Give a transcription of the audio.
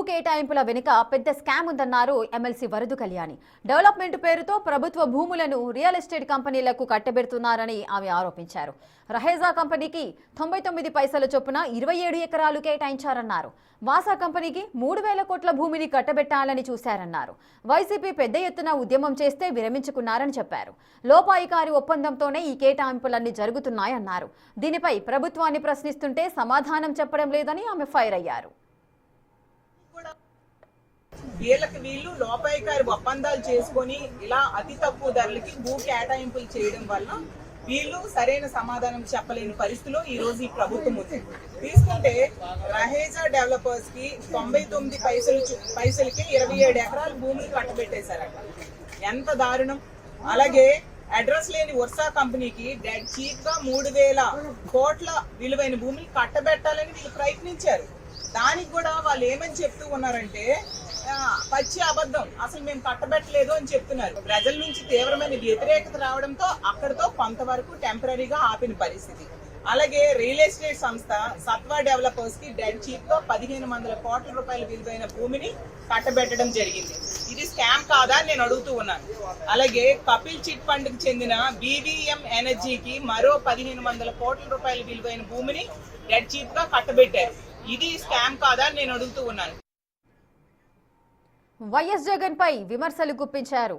కేటాయింపుల వెనుక పెద్ద స్కామ్ ఉందన్నారు ఎమ్మెల్సీ వరదు కళ్యాణి. డెవలప్మెంట్ పేరుతో ప్రభుత్వ భూములను రియల్ ఎస్టేట్ కంపెనీలకు కట్టబెడుతున్నారని ఆమె ఆరోపించారు. రహేజా కంపెనీకి 99 పైసల చొప్పున 27 ఎకరాలు కేటాయించారన్నారు. వాసా కంపెనీకి 3000 కోట్ల భూమిని కట్టబెట్టాలని చూశారన్నారు. వైసీపీ పెద్ద ఎత్తున ఉద్యమం చేస్తే విరమించుకున్నారని చెప్పారు. లోపాయికారి ఒప్పందంతోనే ఈ కేటాయింపులన్నీ జరుగుతున్నాయన్నారు. దీనిపై ప్రభుత్వాన్ని ప్రశ్నిస్తుంటే సమాధానం చెప్పడం లేదని ఆమె ఫైర్ అయ్యారు. వీళ్ళు లోపాయికారి ఒప్పందాలు చేసుకొని ఇలా అతి తక్కువ ధరలకి భూ కేటాయింపులు చేయడం వల్ల వీళ్ళు సరైన సమాధానం చెప్పలేని పరిస్థితిలో ఈ రోజు ఈ ప్రభుత్వం ఉంది. తీసుకుంటే రహేజా డెవలపర్స్ కి 99 పైసలకి 27 ఎకరాల భూమిని కట్టబెట్టేశారట. ఎంత దారుణం! అలాగే అడ్రస్ లేని వర్సా కంపెనీకి డెడ్ చీప్ గా 3000 కోట్ల విలువైన భూమిని కట్టబెట్టాలని వీళ్ళు ప్రయత్నించారు. దానికి కూడా వాళ్ళు ఏమని చెప్తూ ఉన్నారంటే పచ్చి అబద్ధం, అసలు మేము కట్టబెట్టలేదు అని చెప్తున్నారు. ప్రజల నుంచి తీవ్రమైన వ్యతిరేకత రావడంతో అక్కడితో కొంతవరకు టెంపరీగా ఆపిన పరిస్థితి. అలాగే రియల్ ఎస్టేట్ సంస్థ సత్వా డెవలపర్స్ కి డెడ్ చీప్ గా 1500 కోట్ల రూపాయల విలువైన భూమిని కట్టబెట్టడం జరిగింది. ఇది స్కామ్ కాదా అని నేను అడుగుతూ ఉన్నాను. అలాగే కపిల్ చిట్ ఫండ్ కి చెందిన బీవీఎం ఎనర్జీకి మరో 1500 కోట్ల రూపాయల విలువైన భూమిని డెడ్ చీప్ గా కట్టబెట్టారు. ఇది స్కామ్ కాదా అని నేను అడుగుతూ ఉన్నాను. వైఎస్ జగన్ పై విమర్శలు గుప్పించారు.